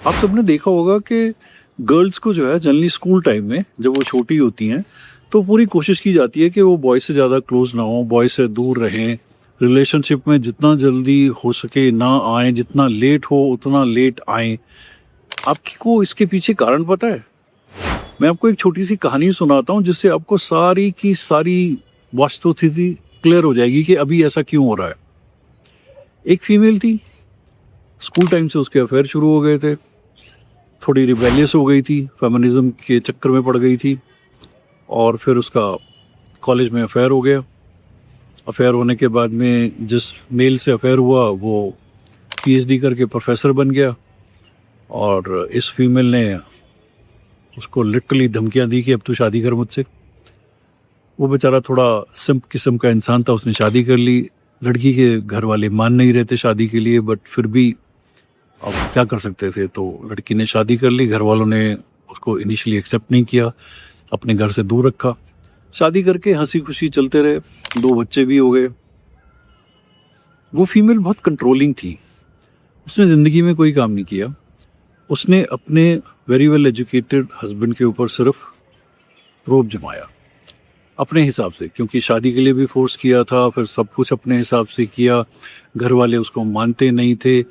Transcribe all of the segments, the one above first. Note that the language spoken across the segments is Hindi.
आप सबने देखा होगा कि गर्ल्स को जो है जनरली स्कूल टाइम में जब वो छोटी होती हैं तो पूरी कोशिश की जाती है कि वो बॉय से ज़्यादा क्लोज ना हो, बॉय से दूर रहें, रिलेशनशिप में जितना जल्दी हो सके ना आए, जितना लेट हो उतना लेट आए। आपको इसके पीछे कारण पता है? मैं आपको एक छोटी सी कहानी सुनाता हूँ जिससे आपको सारी की सारी वास्तुस्थिति क्लियर हो जाएगी कि अभी ऐसा क्यों हो रहा है। एक फीमेल थी, स्कूल टाइम से उसके अफेयर शुरू हो गए थे, थोड़ी रिबेलियस हो गई थी, फेमिनिज्म के चक्कर में पड़ गई थी और फिर उसका कॉलेज में अफेयर हो गया। अफेयर होने के बाद में जिस मेल से अफेयर हुआ वो पीएचडी करके प्रोफेसर बन गया और इस फीमेल ने उसको लिटरली धमकियां दी कि अब तू शादी कर मुझसे। वो बेचारा थोड़ा सिंप किस्म का इंसान था, उसने शादी कर ली। लड़की के घर वाले मान नहीं रहे थे शादी के लिए, बट फिर भी अब क्या कर सकते थे, तो लड़की ने शादी कर ली। घर वालों ने उसको इनिशियली एक्सेप्ट नहीं किया, अपने घर से दूर रखा। शादी करके हंसी खुशी चलते रहे, 2 बच्चे भी हो गए। वो फीमेल बहुत कंट्रोलिंग थी, उसने ज़िंदगी में कोई काम नहीं किया। उसने अपने वेरी वेल एजुकेटेड हस्बैंड के ऊपर सिर्फ रोब जमाया अपने हिसाब से, क्योंकि शादी के लिए भी फोर्स किया था, फिर सब कुछ अपने हिसाब से किया। घर वाले उसको मानते नहीं थे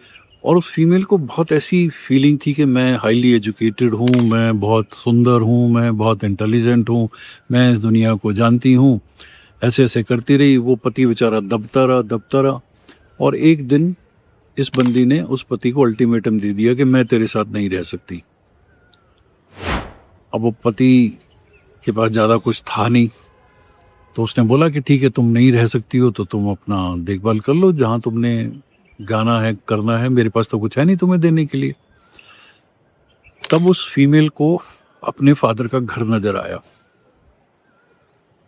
और उस फीमेल को बहुत ऐसी फीलिंग थी कि मैं हाईली एजुकेटेड हूँ, मैं बहुत सुंदर हूँ, मैं बहुत इंटेलिजेंट हूँ, मैं इस दुनिया को जानती हूँ। ऐसे ऐसे करती रही। वो पति बेचारा दबता रहा और एक दिन इस बंदी ने उस पति को अल्टीमेटम दे दिया कि मैं तेरे साथ नहीं रह सकती। अब वो पति के पास ज़्यादा कुछ था नहीं, तो उसने बोला कि ठीक है, तुम नहीं रह सकती हो तो तुम अपना देखभाल कर लो, जहाँ तुमने गाना है करना है, मेरे पास तो कुछ है नहीं तुम्हें देने के लिए। तब उस फीमेल को अपने फादर का घर नजर आया।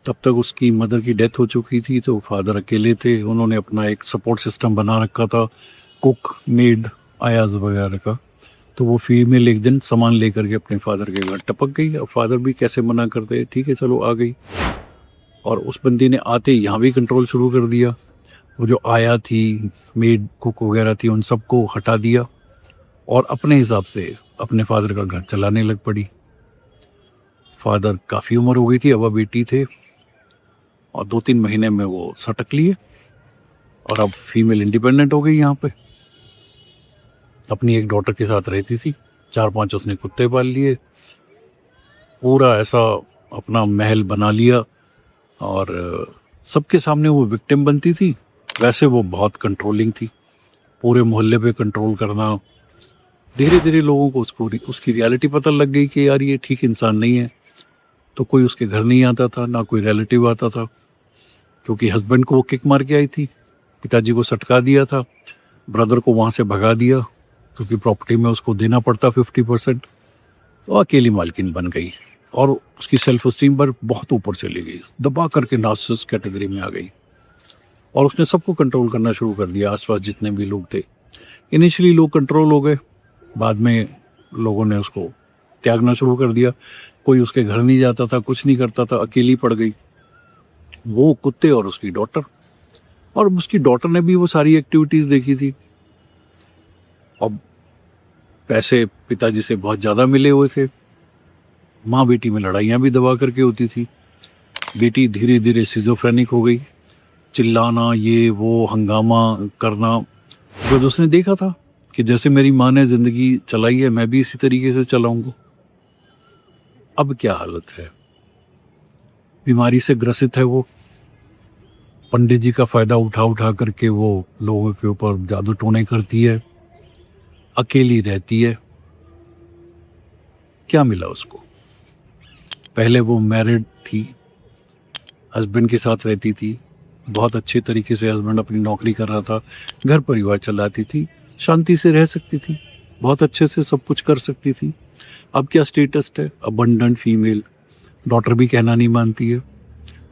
तब तक उसकी मदर की डेथ हो चुकी थी, तो फादर अकेले थे। उन्होंने अपना एक सपोर्ट सिस्टम बना रखा था, कुक, मेड, आयाज वगैरह का। तो वो फीमेल एक दिन सामान लेकर के अपने फादर के घर टपक गई और फादर भी कैसे मना करते, ठीक है चलो आ गई। और उस बंदी ने आते ही यहाँ भी कंट्रोल शुरू कर दिया। वो जो आया थी, मेड, कुक वगैरह थी, उन सबको हटा दिया और अपने हिसाब से अपने फादर का घर चलाने लग पड़ी। फादर काफ़ी उम्र हो गई थी, अब बेटी थे और 2-3 महीने में वो सटक लिए और अब फीमेल इंडिपेंडेंट हो गई। यहाँ पे अपनी एक डॉटर के साथ रहती थी, 4-5 उसने कुत्ते पाल लिए, पूरा ऐसा अपना महल बना लिया और सबके सामने वो विक्टिम बनती थी। वैसे वो बहुत कंट्रोलिंग थी, पूरे मोहल्ले पे कंट्रोल करना। धीरे धीरे लोगों को उसकी रियलिटी पता लग गई कि यार ये ठीक इंसान नहीं है। तो कोई उसके घर नहीं आता था, ना कोई रिलेटिव आता था, क्योंकि हस्बैंड को वो किक मार के आई थी, पिताजी को सटका दिया था, ब्रदर को वहाँ से भगा दिया क्योंकि प्रॉपर्टी में उसको देना पड़ता 50%। तो अकेली मालकिन बन गई और उसकी सेल्फ स्टीम पर बहुत ऊपर चली गई, दबा करके नार्सिसिस्ट कैटेगरी में आ गई और उसने सबको कंट्रोल करना शुरू कर दिया। आसपास जितने भी लोग थे, इनिशियली लोग कंट्रोल हो गए, बाद में लोगों ने उसको त्यागना शुरू कर दिया। कोई उसके घर नहीं जाता था, कुछ नहीं करता था, अकेली पड़ गई वो, कुत्ते और उसकी डॉटर। और उसकी डॉटर ने भी वो सारी एक्टिविटीज़ देखी थी। अब पैसे पिताजी से बहुत ज़्यादा मिले हुए थे, माँ बेटी में लड़ाइयाँ भी दबा करके होती थी। बेटी धीरे धीरे सिजोफ्रेनिक हो गई, चिल्लाना, ये वो, हंगामा करना। जब उसने देखा था कि जैसे मेरी माँ ने ज़िंदगी चलाई है, मैं भी इसी तरीके से चलाऊंगा। अब क्या हालत है, बीमारी से ग्रसित है वो। पंडित जी का फ़ायदा उठा उठा करके वो लोगों के ऊपर जादू टोने करती है, अकेली रहती है। क्या मिला उसको? पहले वो मैरिड थी, हस्बैंड के साथ रहती थी, बहुत अच्छे तरीके से हस्बैंड अपनी नौकरी कर रहा था, घर परिवार चलाती थी, शांति से रह सकती थी, बहुत अच्छे से सब कुछ कर सकती थी। अब क्या स्टेटस है? Abundant female. डॉटर भी कहना नहीं मानती है,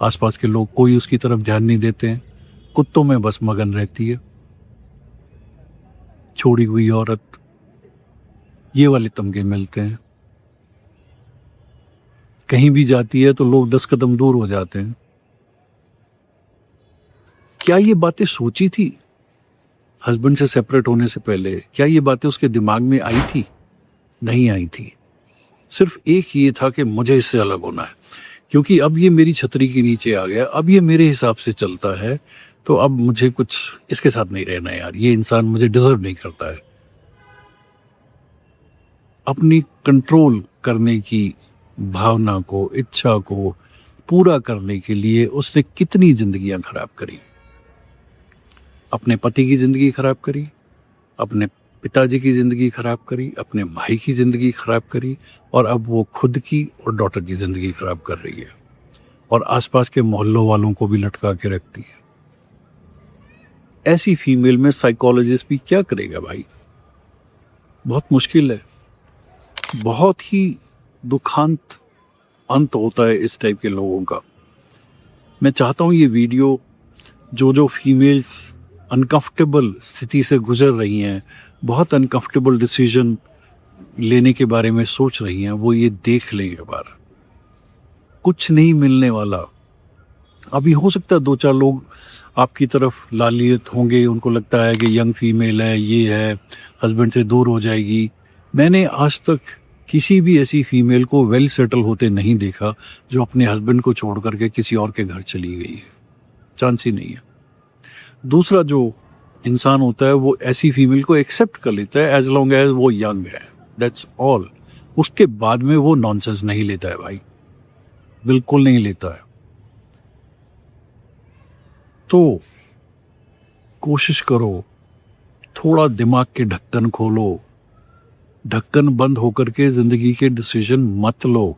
आसपास के लोग कोई उसकी तरफ ध्यान नहीं देते हैं, कुत्तों में बस मगन रहती है, छोड़ी हुई औरत। ये वाले तमगे मिलते हैं। कहीं भी जाती है तो लोग 10 कदम दूर हो जाते हैं। क्या ये बातें सोची थी हस्बैंड से सेपरेट होने से पहले? क्या ये बातें उसके दिमाग में आई थी? नहीं आई थी। सिर्फ एक ये था कि मुझे इससे अलग होना है, क्योंकि अब ये मेरी छतरी के नीचे आ गया, अब ये मेरे हिसाब से चलता है, तो अब मुझे कुछ इसके साथ नहीं रहना है यार, ये इंसान मुझे डिजर्व नहीं करता है। अपनी कंट्रोल करने की भावना को, इच्छा को पूरा करने के लिए उसने कितनी जिंदगियां खराब करी। अपने पति की जिंदगी खराब करी, अपने पिताजी की ज़िंदगी ख़राब करी, अपने भाई की ज़िंदगी ख़राब करी, और अब वो खुद की और डॉटर की ज़िंदगी ख़राब कर रही है, और आसपास के मोहल्लों वालों को भी लटका के रखती है। ऐसी फीमेल में साइकोलॉजिस्ट भी क्या करेगा भाई? बहुत मुश्किल है। बहुत ही दुखांत अंत होता है इस टाइप के लोगों का। मैं चाहता हूँ ये वीडियो जो फीमेल्स अनकंफर्टेबल स्थिति से गुजर रही हैं, बहुत अनकंफर्टेबल डिसीजन लेने के बारे में सोच रही हैं, वो ये देख लें एक बार। कुछ नहीं मिलने वाला। अभी हो सकता है 2-4 लोग आपकी तरफ लालियत होंगे, उनको लगता है कि यंग फीमेल है, ये है, हस्बैंड से दूर हो जाएगी। मैंने आज तक किसी भी ऐसी फीमेल को वेल सेटल होते नहीं देखा जो अपने हस्बैंड को छोड़ करके किसी और के घर चली गई है। चांस ही नहीं है। दूसरा जो इंसान होता है वो ऐसी फीमेल को एक्सेप्ट कर लेता है एज लॉन्ग एज वो यंग है, दैट्स ऑल। उसके बाद में वो नॉनसेंस नहीं लेता है भाई, बिल्कुल नहीं लेता है। तो कोशिश करो, थोड़ा दिमाग के ढक्कन खोलो, ढक्कन बंद होकर के जिंदगी के डिसीजन मत लो,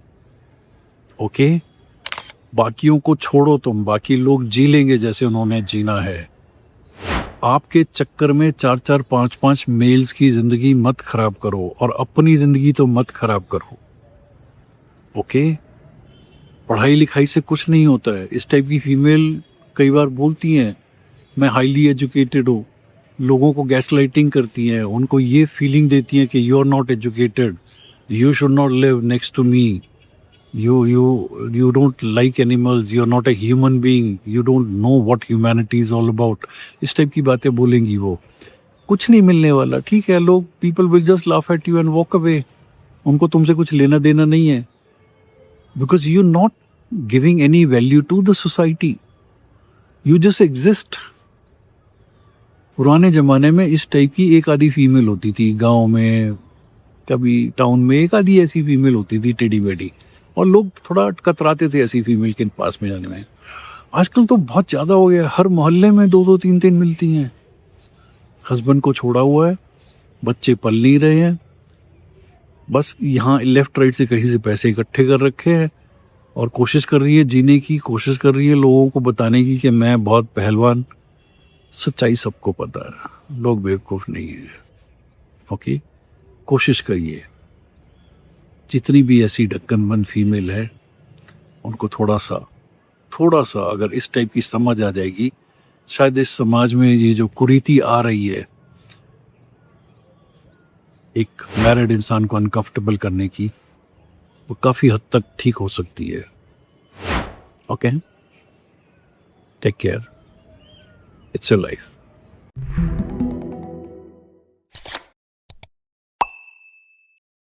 ओके? बाकियों को छोड़ो, तुम बाकी लोग जी लेंगे जैसे उन्होंने जीना है। आपके चक्कर में 4-4, 5-5 मेल्स की जिंदगी मत खराब करो, और अपनी जिंदगी तो मत खराब करो, ओके? पढ़ाई लिखाई से कुछ नहीं होता है। इस टाइप की फीमेल कई बार बोलती हैं मैं हाईली एजुकेटेड हूँ, लोगों को गैस लाइटिंग करती हैं, उनको ये फीलिंग देती हैं कि you are not educated, you should not live next to me, you don't like animals, you're not a human being, you don't know what humanity is all about। इस टाइप की बातें बोलेंगी वो। कुछ नहीं मिलने वाला, ठीक है? लोग, people will just laugh at you and walk away। उनको तुमसे कुछ लेना देना नहीं है, because you're not giving any value to the society, you just exist। पुराने जमाने में इस टाइप की एक आधी फीमेल होती थी गांव में, कभी टाउन में एक आधी ऐसी फीमेल होती थी टेढ़ी बेढ़ी, और लोग थोड़ा कतराते थे ऐसी फीमेल के पास में जाने में। आजकल तो बहुत ज़्यादा हो गया, हर मोहल्ले में 2-2, 3-3 मिलती हैं। हस्बैंड को छोड़ा हुआ है, बच्चे पल नहीं रहे हैं, बस यहाँ लेफ्ट राइट से कहीं से पैसे इकट्ठे कर रखे हैं, और कोशिश कर रही है जीने की, कोशिश कर रही है लोगों को बताने की कि मैं बहुत पहलवान। सच्चाई सबको पता है, लोग बेवकूफ़ नहीं है, ओके? कोशिश करिए, जितनी भी ऐसी ढक्कनबंद फीमेल है उनको थोड़ा सा अगर इस टाइप की समझ आ जाएगी, शायद इस समाज में ये जो कुरीति आ रही है एक मैरिड इंसान को अनकंफर्टेबल करने की, वो काफ़ी हद तक ठीक हो सकती है, okay? Take care, it's your life.